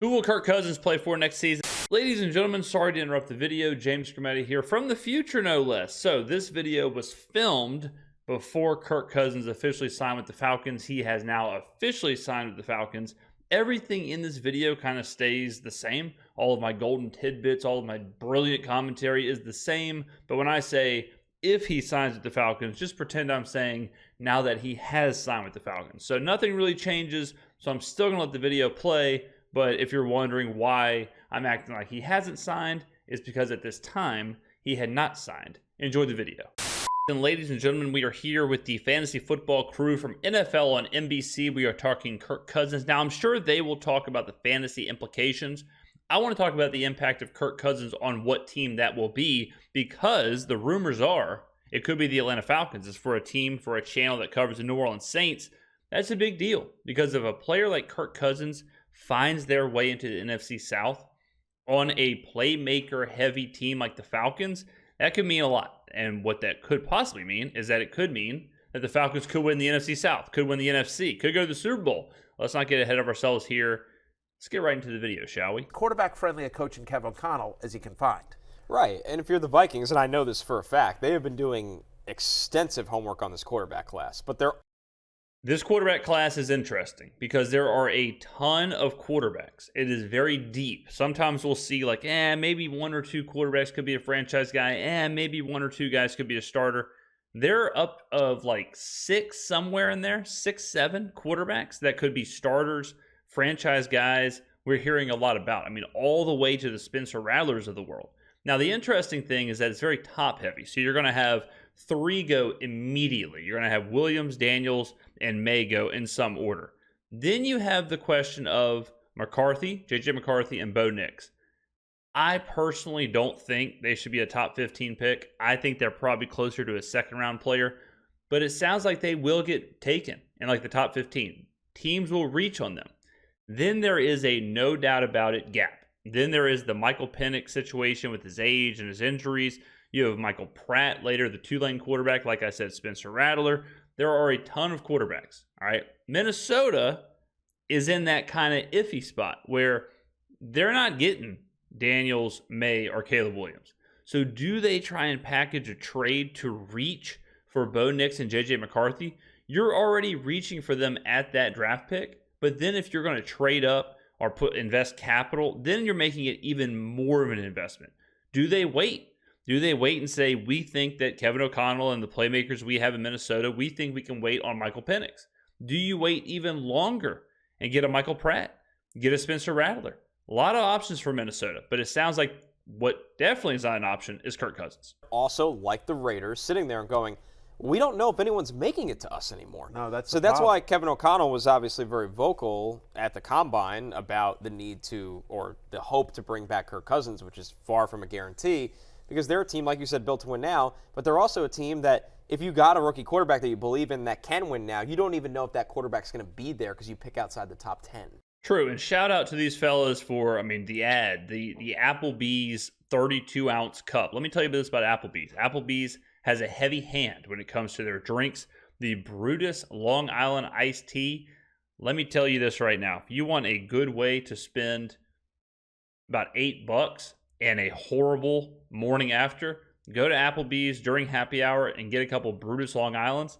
Who will Kirk Cousins play for next season? Ladies and gentlemen, sorry to interrupt the video. James Skrmetta here from the future, no less. So this video was filmed before Kirk Cousins officially signed with the Falcons. He has now officially signed with the Falcons. Everything in this video kind of stays the same. All of my golden tidbits, all of my brilliant commentary is the same. But when I say if he signs with the Falcons, just pretend I'm saying now that he has signed with the Falcons. So nothing really changes. So I'm still going to let the video play. But if you're wondering why I'm acting like he hasn't signed, it's because at this time, he had not signed. Enjoy the video. And ladies and gentlemen, we are here with the fantasy football crew from NFL on NBC. We are talking Kirk Cousins. Now, I'm sure they will talk about the fantasy implications. I want to talk about the impact of Kirk Cousins on what team that will be, because the rumors are it could be the Atlanta Falcons. It's for a team, for a channel that covers the New Orleans Saints. That's a big deal, because if a player like Kirk Cousins finds their way into the NFC South on a playmaker-heavy team like the Falcons, that could mean a lot. And what that could possibly mean is that it could mean that the Falcons could win the NFC South, could win the NFC, could go to the Super Bowl. Let's not get ahead of ourselves here. Let's get right into the video, shall we? Quarterback-friendly a coach in Kevin O'Connell as he can find. Right, and if you're the Vikings, and I know this for a fact, they have been doing extensive homework on this quarterback class, but This quarterback class is interesting because there are a ton of quarterbacks. It is very deep. Sometimes we'll see like, maybe one or two quarterbacks could be a franchise guy. Maybe one or two guys could be a starter. They're up of like 6 somewhere in there, 6, 7 quarterbacks that could be starters, franchise guys we're hearing a lot about. I mean, all the way to the Spencer Rattlers of the world. Now, the interesting thing is that it's very top heavy. So you're going to have 3 go immediately. You're going to have Williams, Daniels, and May go in some order. Then you have the question of McCarthy, J.J. McCarthy, and Bo Nix. I personally don't think they should be a top 15 pick. I think they're probably closer to a second-round player. But it sounds like they will get taken in like the top 15. Teams will reach on them. Then there is a no doubt about it gap. Then there is the Michael Penix situation with his age and his injuries. You have Michael Pratt later, the Tulane quarterback. Like I said, Spencer Rattler. There are a ton of quarterbacks. All right. Minnesota is in that kind of iffy spot where they're not getting Daniels, May, or Caleb Williams. So do they try and package a trade to reach for Bo Nix and J.J. McCarthy? You're already reaching for them at that draft pick. But then if you're going to trade up or invest capital, then you're making it even more of an investment. Do they wait? Do they wait and say, we think that Kevin O'Connell and the playmakers we have in Minnesota, we think we can wait on Michael Penix? Do you wait even longer and get a Michael Pratt, get a Spencer Rattler? A lot of options for Minnesota, but it sounds like what definitely is not an option is Kirk Cousins. Also, like the Raiders, sitting there and going, we don't know if anyone's making it to us anymore. No, that's why Kevin O'Connell was obviously very vocal at the Combine about the need to, or the hope to bring back Kirk Cousins, which is far from a guarantee. Because they're a team, like you said, built to win now, but they're also a team that if you got a rookie quarterback that you believe in that can win now, you don't even know if that quarterback's going to be there because you pick outside the top 10. True, and shout out to these fellas for, the ad, the Applebee's 32-ounce cup. Let me tell you this about Applebee's. Applebee's has a heavy hand when it comes to their drinks. The Brutus Long Island iced tea, let me tell you this right now. If you want a good way to spend about $8 and a horrible morning after, go to Applebee's during happy hour and get a couple Brutus Long Islands.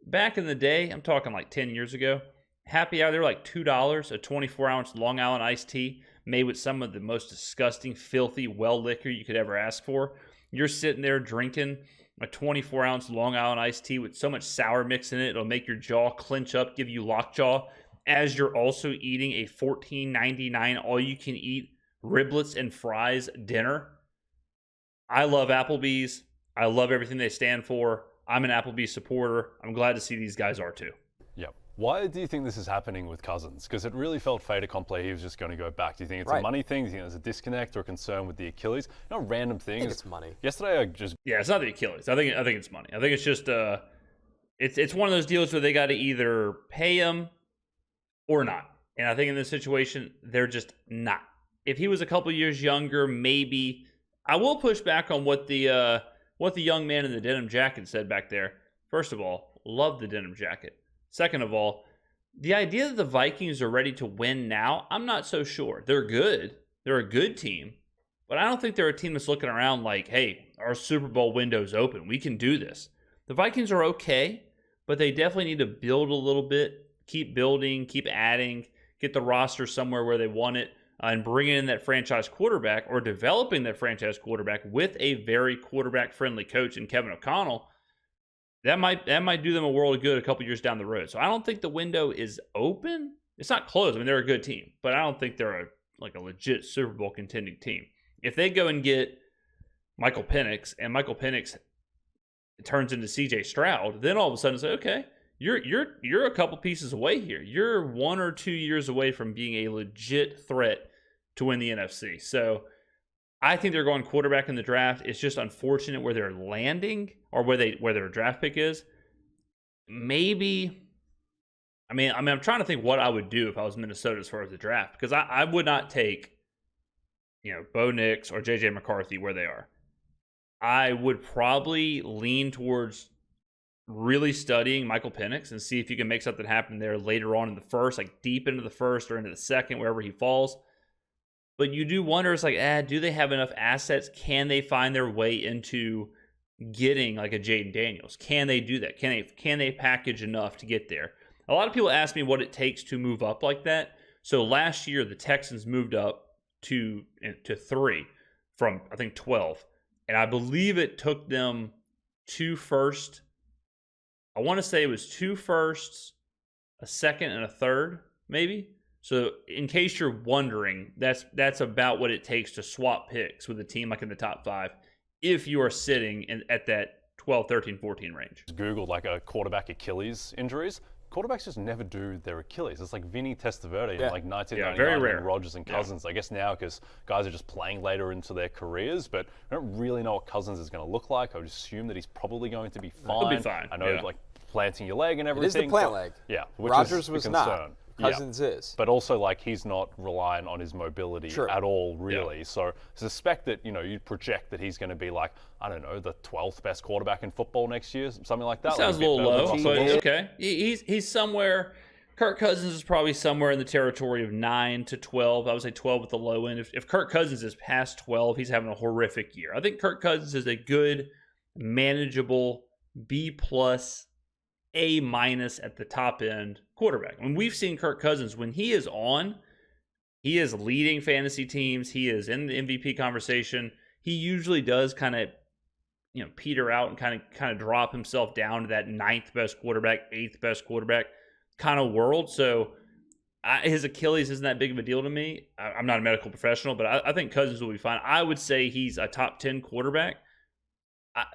Back in the day, I'm talking like 10 years ago, happy hour, they were like $2, a 24-ounce Long Island iced tea made with some of the most disgusting, filthy well liquor you could ever ask for. You're sitting there drinking a 24-ounce Long Island iced tea with so much sour mix in it, it'll make your jaw clench up, give you lockjaw, as you're also eating a $14.99 all-you-can-eat riblets and fries dinner. I love Applebee's. I love everything they stand for. I'm an Applebee's supporter. I'm glad to see these guys are too. Yep. Why do you think this is happening with Cousins? Because it really felt fait accompli. He was just going to go back. Do you think it's a money thing? Do you think there's a disconnect or concern with the Achilles? Not random things. I think it's money. Yesterday I just... Yeah, it's not the Achilles. I think it's money. I think it's just it's one of those deals where they got to either pay him or not. And I think in this situation, they're just not. If he was a couple years younger, maybe. I will push back on what the young man in the denim jacket said back there. First of all, love the denim jacket. Second of all, The idea that the Vikings are ready to win now, I'm not so sure. They're good. They're a good team. But I don't think they're a team that's looking around like, hey, our Super Bowl window's open. We can do this. The Vikings are okay, but they definitely need to build a little bit, keep building, keep adding, get the roster somewhere where they want it, and bringing in that franchise quarterback or developing that franchise quarterback with a very quarterback-friendly coach in Kevin O'Connell. That might do them a world of good a couple years down the road. So I don't think the window is open. It's not closed. I mean, they're a good team, but I don't think they're a legit Super Bowl contending team. If they go and get Michael Penix and Michael Penix turns into C.J. Stroud, then all of a sudden say, okay, you're a couple pieces away here. You're 1 or 2 years away from being a legit threat to win the NFC. So I think they're going quarterback in the draft. It's just unfortunate where they're landing or where their draft pick is. Maybe, I'm trying to think what I would do if I was Minnesota as far as the draft, because I would not take, Bo Nix or J.J. McCarthy where they are. I would probably lean towards really studying Michael Penix and see if you can make something happen there later on in the first, like deep into the first or into the second, wherever he falls. But you do wonder, it's like, do they have enough assets? Can they find their way into getting like a Jaden Daniels? Can they do that? Can they package enough to get there? A lot of people ask me what it takes to move up like that. So last year, the Texans moved up to 3 from, I think, 12. And I believe it took them 2 firsts. I want to say it was 2 firsts, a second, and a third, maybe. So in case you're wondering, that's about what it takes to swap picks with a team like in the top 5 if you are sitting at that 12, 13, 14 range. Googled like a quarterback Achilles injuries. Quarterbacks just never do their Achilles. It's like Vinny Testaverde in like 1999 very rare. and Rodgers and Cousins. I guess now because guys are just playing later into their careers, but I don't really know what Cousins is going to look like. I would assume that he's probably going to be fine. He'll be fine. I know like planting your leg and everything. It is the plant leg. Yeah. Rodgers was not. Cousins is. But also, like, he's not reliant on his mobility at all, really. Yeah. So suspect that, you'd project that he's going to be like, I don't know, the 12th best quarterback in football next year, something like that. Sounds a little low, but okay. He's somewhere. Kirk Cousins is probably somewhere in the territory of 9 to 12. I would say 12 at the low end. If Kirk Cousins is past 12, he's having a horrific year. I think Kirk Cousins is a good, manageable B+, A- at the top end quarterback. I mean, we've seen Kirk Cousins when he is on, he is leading fantasy teams. He is in the MVP conversation. He usually does kind of, peter out and kind of drop himself down to that 9th best quarterback, 8th best quarterback kind of world. So his Achilles isn't that big of a deal to me. I'm not a medical professional, but I think Cousins will be fine. I would say he's a top 10 quarterback,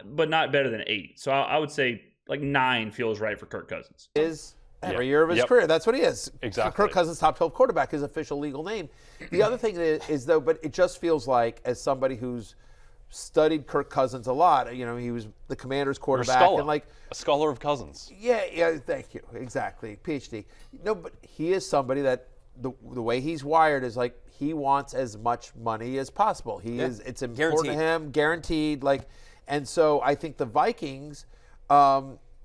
but not better than 8. So I would say like 9 feels right for Kirk Cousins. Is every year of his career. That's what he is. Exactly. Kirk Cousins, top 12 quarterback, his official legal name. The other thing is, though, but it just feels like, as somebody who's studied Kirk Cousins a lot, he was the Commanders quarterback. A scholar of Cousins. Yeah, thank you. Exactly. PhD. No, but he is somebody that the way he's wired is like he wants as much money as possible. It's important to him, guaranteed. And so I think the Vikings,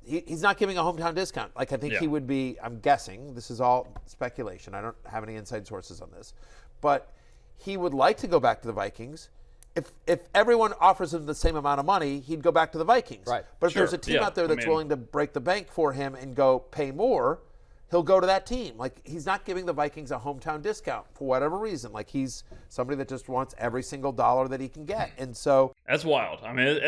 he's not giving a hometown discount. I think he would be, I'm guessing, this is all speculation. I don't have any inside sources on this. But he would like to go back to the Vikings. If everyone offers him the same amount of money, he'd go back to the Vikings. Right. But if there's a team out there that's willing to break the bank for him and go pay more, he'll go to that team. He's not giving the Vikings a hometown discount for whatever reason. He's somebody that just wants every single dollar that he can get. And so that's wild. I mean,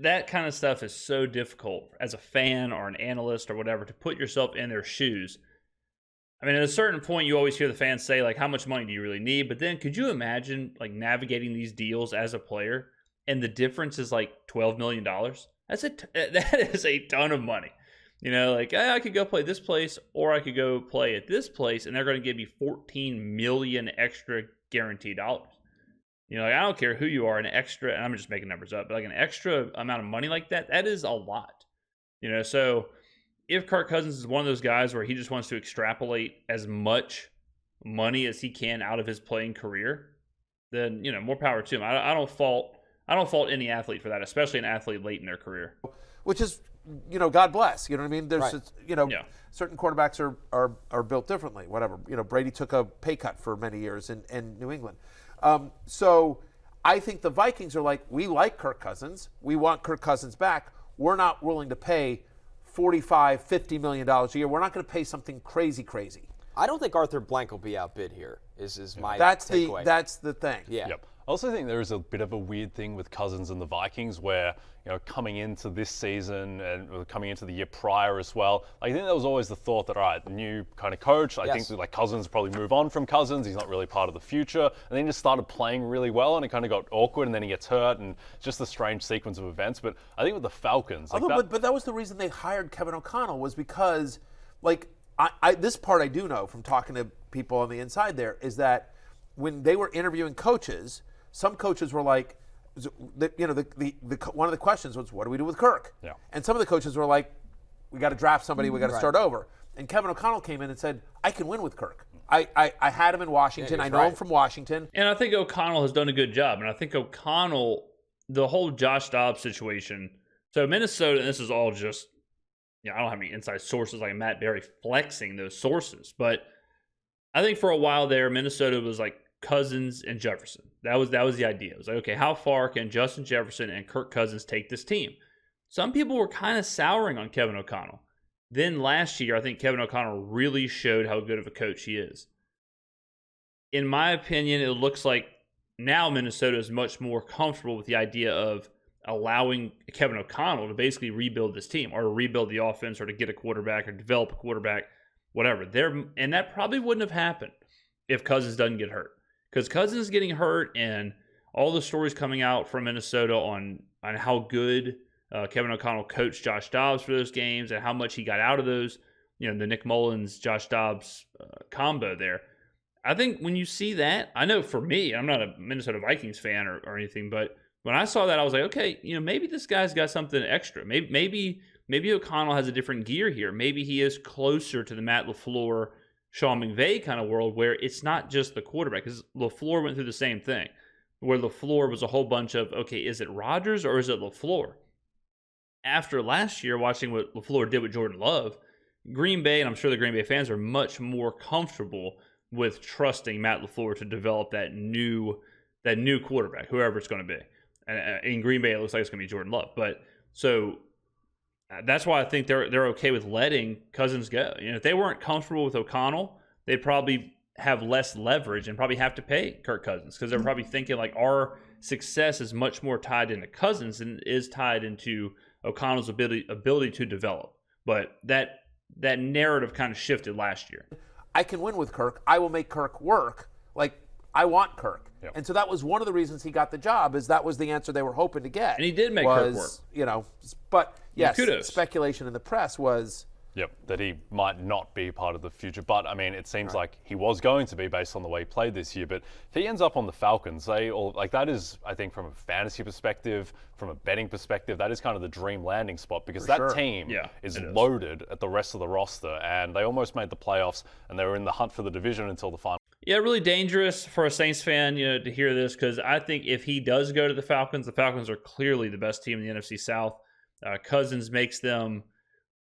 that kind of stuff is so difficult as a fan or an analyst or whatever to put yourself in their shoes. I mean, at a certain point, you always hear the fans say, how much money do you really need? But then could you imagine, navigating these deals as a player, and the difference is $12 million? That is a ton of money. I could go play this place, or I could go play at this place, and they're going to give me $14 million extra guaranteed dollars. I don't care who you are, an extra, and I'm just making numbers up, but an extra amount of money like that is a lot. So if Kirk Cousins is one of those guys where he just wants to extrapolate as much money as he can out of his playing career, then, more power to him. I don't fault any athlete for that, especially an athlete late in their career. Which is God bless. You know what I mean? There's, Right. certain quarterbacks are built differently. Whatever. Brady took a pay cut for many years in New England. So I think the Vikings are like, we like Kirk Cousins. We want Kirk Cousins back. We're not willing to pay $45, $50 million a year. We're not going to pay something crazy. I don't think Arthur Blank will be outbid here. Is my takeaway. That's the thing. Yeah. Yep. I also think there is a bit of a weird thing with Cousins and the Vikings where, coming into this season and coming into the year prior as well, I think there was always the thought that, all right, new kind of coach, I think like Cousins probably move on from Cousins. He's not really part of the future. And then he just started playing really well and it kind of got awkward and then he gets hurt and just a strange sequence of events. But I think with the Falcons, but that was the reason they hired Kevin O'Connell, was because, this part I do know from talking to people on the inside there, is that when they were interviewing coaches, some coaches were like, one of the questions was, what do we do with Kirk? Yeah. And some of the coaches were like, we got to draft somebody, we got to start over. And Kevin O'Connell came in and said, I can win with Kirk. I had him in Washington. I know him from Washington. And I think O'Connell has done a good job. And I think O'Connell, the whole Josh Dobbs situation, so Minnesota, and this is all just, I don't have any inside sources like Matt Berry flexing those sources, but I think for a while there, Minnesota was like Cousins and Jefferson. That was the idea. It was like, okay, how far can Justin Jefferson and Kirk Cousins take this team? Some people were kind of souring on Kevin O'Connell. Then last year, I think Kevin O'Connell really showed how good of a coach he is. In my opinion, it looks like now Minnesota is much more comfortable with the idea of allowing Kevin O'Connell to basically rebuild this team or to rebuild the offense or to get a quarterback or develop a quarterback, whatever. And that probably wouldn't have happened if Cousins doesn't get hurt. Because Cousins is getting hurt and all the stories coming out from Minnesota on how good Kevin O'Connell coached Josh Dobbs for those games and how much he got out of those, the Nick Mullins, Josh Dobbs combo there. I think when you see that, I know for me, I'm not a Minnesota Vikings fan or anything, but when I saw that, I was like, okay, maybe this guy's got something extra. Maybe O'Connell has a different gear here. Maybe he is closer to the Matt LaFleur, Sean McVay kind of world where it's not just the quarterback. Because LaFleur went through the same thing, where LaFleur was a whole bunch of, okay, is it Rodgers or is it LaFleur? After last year, watching what LaFleur did with Jordan Love, Green Bay, and I'm sure the Green Bay fans are much more comfortable with trusting Matt LaFleur to develop that new quarterback, whoever it's going to be. And in Green Bay, it looks like it's going to be Jordan Love. But so that's why I think they're okay with letting Cousins go. If they weren't comfortable with O'Connell, they'd probably have less leverage and probably have to pay Kirk Cousins because they're probably thinking like our success is much more tied into Cousins than is tied into O'Connell's ability to develop. But that narrative kind of shifted last year. I can win with Kirk. I will make Kirk work. I want Kirk. Yep. And so that was one of the reasons he got the job, is that was the answer they were hoping to get. And he did make Kirk work. But yes, kudos. Speculation in the press was... Yep, that he might not be part of the future. But, I mean, it seems like he was going to be based on the way he played this year. But if he ends up on the Falcons, that is, I think, from a fantasy perspective, from a betting perspective, that is kind of the dream landing spot because team is loaded at the rest of the roster. And they almost made the playoffs, and they were in the hunt for the division until the final. Yeah, really dangerous for a Saints fan, to hear this because I think if he does go to the Falcons are clearly the best team in the NFC South. Cousins makes them...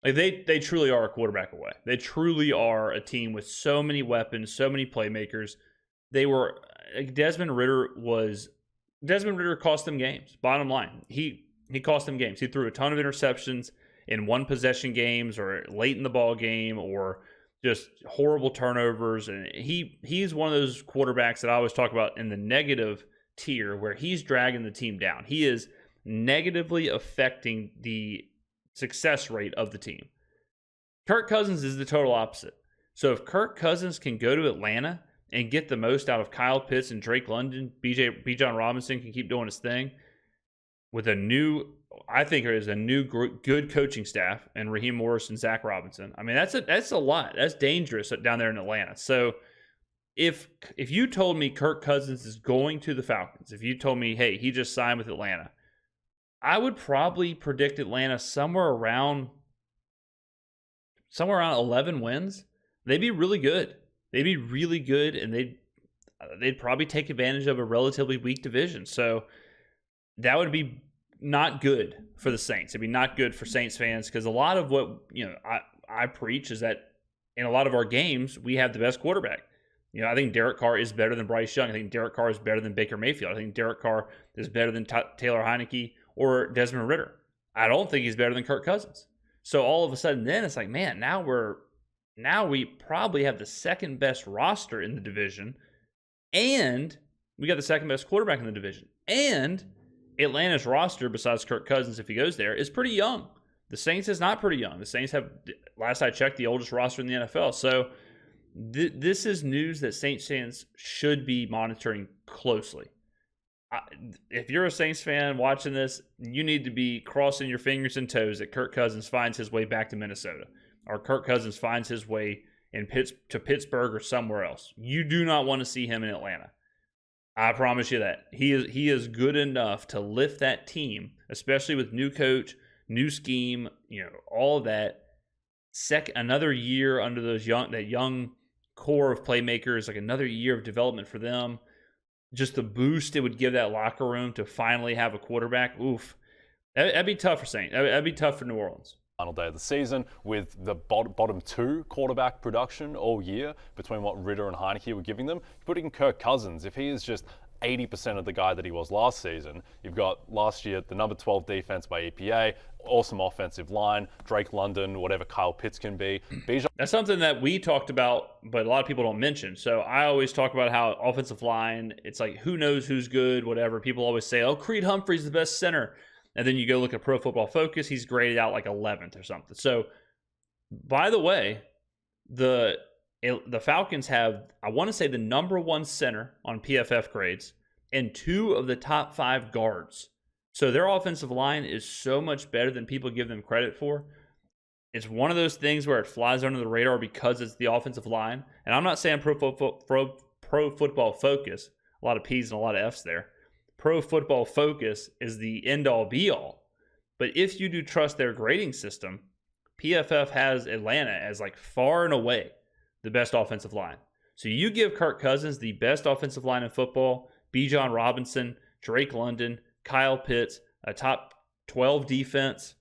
they truly are a quarterback away. They truly are a team with so many weapons, so many playmakers. Desmond Ridder cost them games. Bottom line, he cost them games. He threw a ton of interceptions in one possession games or late in the ball game or just horrible turnovers. And he's one of those quarterbacks that I always talk about in the negative tier where he's dragging the team down. He is negatively affecting the success rate of the team. Kirk Cousins is the total opposite. So if Kirk Cousins can go to Atlanta and get the most out of Kyle Pitts and Drake London, Bijan Robinson can keep doing his thing with I think there is a new good coaching staff and Raheem Morris and Zach Robinson. I mean, that's a lot. That's dangerous down there in Atlanta. So if you told me Kirk Cousins is going to the Falcons, if you told me, hey, he just signed with Atlanta, I would probably predict Atlanta somewhere around 11 wins. They'd be really good. And they'd probably take advantage of a relatively weak division. So that would be not good for the Saints. It'd be not good for Saints fans because a lot of what I preach is that in a lot of our games we have the best quarterback. I think Derek Carr is better than Bryce Young. I think Derek Carr is better than Baker Mayfield. I think Derek Carr is better than Taylor Heineke or Desmond Ridder. I don't think he's better than Kirk Cousins. So all of a sudden then it's like, man, now we probably have the second best roster in the division, and we got the second best quarterback in the division. And Atlanta's roster, besides Kirk Cousins, if he goes there, is pretty young. The Saints is not pretty young. The Saints have, last I checked, the oldest roster in the NFL. So this is news that Saints fans should be monitoring closely. If you're a Saints fan watching this, you need to be crossing your fingers and toes that Kirk Cousins finds his way back to Minnesota, or Kirk Cousins finds his way to Pittsburgh or somewhere else. You do not want to see him in Atlanta. I promise you that. He is good enough to lift that team, especially with new coach, new scheme, all of that. Another year under that young core of playmakers, like another year of development for them. Just the boost it would give that locker room to finally have a quarterback. Oof. That'd be tough for Saints. That'd be tough for New Orleans. Final day of the season with the bottom two quarterback production all year between what Ridder and Heineke were giving them. Putting Kirk Cousins, if he is just 80% of the guy that he was last season, you've got last year the number 12 defense by EPA, awesome offensive line, Drake London, whatever Kyle Pitts can be. That's something that we talked about, but a lot of people don't mention. So I always talk about how offensive line, it's like who knows who's good, whatever. People always say, oh, Creed Humphrey's the best center. And then you go look at Pro Football Focus, he's graded out like 11th or something. So, by the way, the Falcons have, I want to say, the number 1 center on PFF grades and 2 of the top 5 guards. So their offensive line is so much better than people give them credit for. It's one of those things where it flies under the radar because it's the offensive line. And I'm not saying Pro Football Focus, a lot of P's and a lot of F's there. Pro Football Focus is the end-all, be-all. But if you do trust their grading system, PFF has Atlanta as like far and away the best offensive line. So you give Kirk Cousins the best offensive line in football, Bijan Robinson, Drake London, Kyle Pitts, a top 12 defense.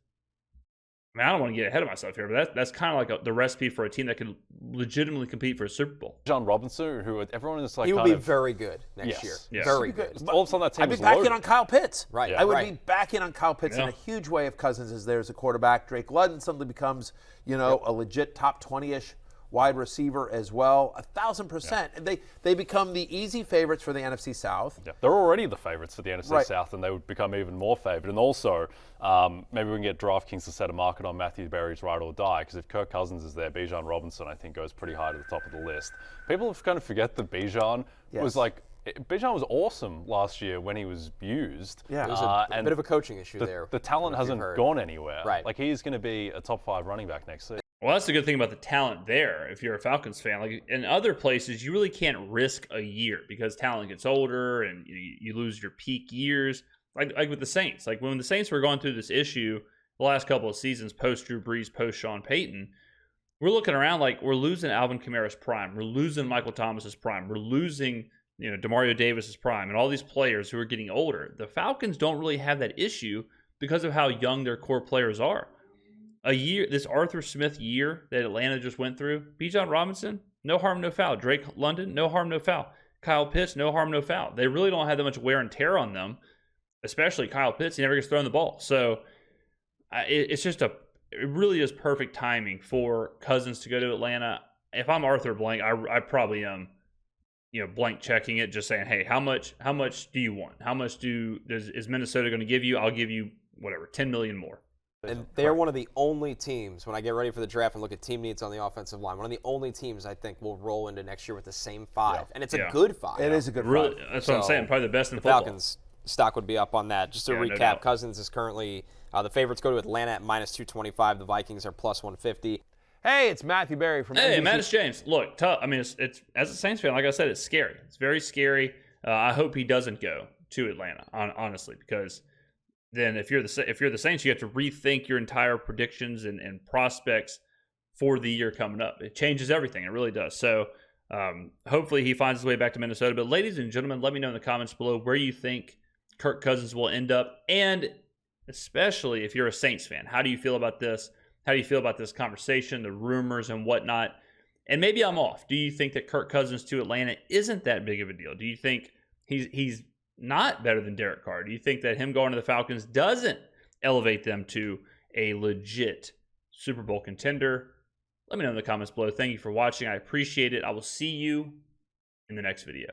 I mean, I don't want to get ahead of myself here, but that's kind of like the recipe for a team that could legitimately compete for a Super Bowl. John Robinson, who everyone is like, he will be very good next year. Yes. Very good. All of a sudden, that team I'd be back in on Kyle Pitts. Right. I would be back in on Kyle Pitts Yeah. in a huge way if Cousins is there as a quarterback. Drake London suddenly becomes, a legit top 20-ish wide receiver as well, 1,000%. And they become the easy favorites for the NFC South. Yeah, they're already the favorites for the NFC Right. South, and they would become even more favored. And also, maybe we can get DraftKings to set a market on Matthew Berry's ride or die, because if Kirk Cousins is there, Bijan Robinson, I think, goes pretty high to the top of the list. People kind of forget that Bijan was Bijan was awesome last year when he was used. Yeah. There's a bit of a coaching issue the, there. The talent hasn't gone anywhere. Right. Like, he's going to be a top 5 running back next season. Well, that's the good thing about the talent there. If you're a Falcons fan, like in other places, you really can't risk a year because talent gets older and you lose your peak years. Like with the Saints, like when the Saints were going through this issue the last couple of seasons, post Drew Brees, post Sean Payton, we're looking around like we're losing Alvin Kamara's prime, we're losing Michael Thomas's prime, we're losing Demario Davis's prime, and all these players who are getting older. The Falcons don't really have that issue because of how young their core players are. This Arthur Smith year that Atlanta just went through, Bijan Robinson, no harm, no foul. Drake London, no harm, no foul. Kyle Pitts, no harm, no foul. They really don't have that much wear and tear on them, especially Kyle Pitts. He never gets thrown the ball. So it really is perfect timing for Cousins to go to Atlanta. If I'm Arthur Blank, I probably am, blank checking it, just saying, hey, how much do you want? How much is Minnesota going to give you? I'll give you whatever, $10 million more. And they're one of the only teams, when I get ready for the draft and look at team needs on the offensive line, one of the only teams I think will roll into next year with the same 5. Yeah. And it's a good 5. It is a good 5. Really, that's what I'm saying. Probably the best in football. Falcons stock would be up on that. Just to recap, no Cousins is currently the favorites go to Atlanta at -225. The Vikings are +150. Hey, it's Matthew Berry from Hey, NBC. Matt, it's James. Look, tough. I mean, it's as a Saints fan, like I said, it's scary. It's very scary. I hope he doesn't go to Atlanta, honestly, because then if you're the Saints, you have to rethink your entire predictions and prospects for the year coming up. It changes everything. It really does. So hopefully he finds his way back to Minnesota. But ladies and gentlemen, let me know in the comments below where you think Kirk Cousins will end up. And especially if you're a Saints fan. How do you feel about this? How do you feel about this conversation, the rumors and whatnot? And maybe I'm off. Do you think that Kirk Cousins to Atlanta isn't that big of a deal? Do you think he's not better than Derek Carr? Do you think that him going to the Falcons doesn't elevate them to a legit Super Bowl contender? Let me know in the comments below. Thank you for watching. I appreciate it. I will see you in the next video.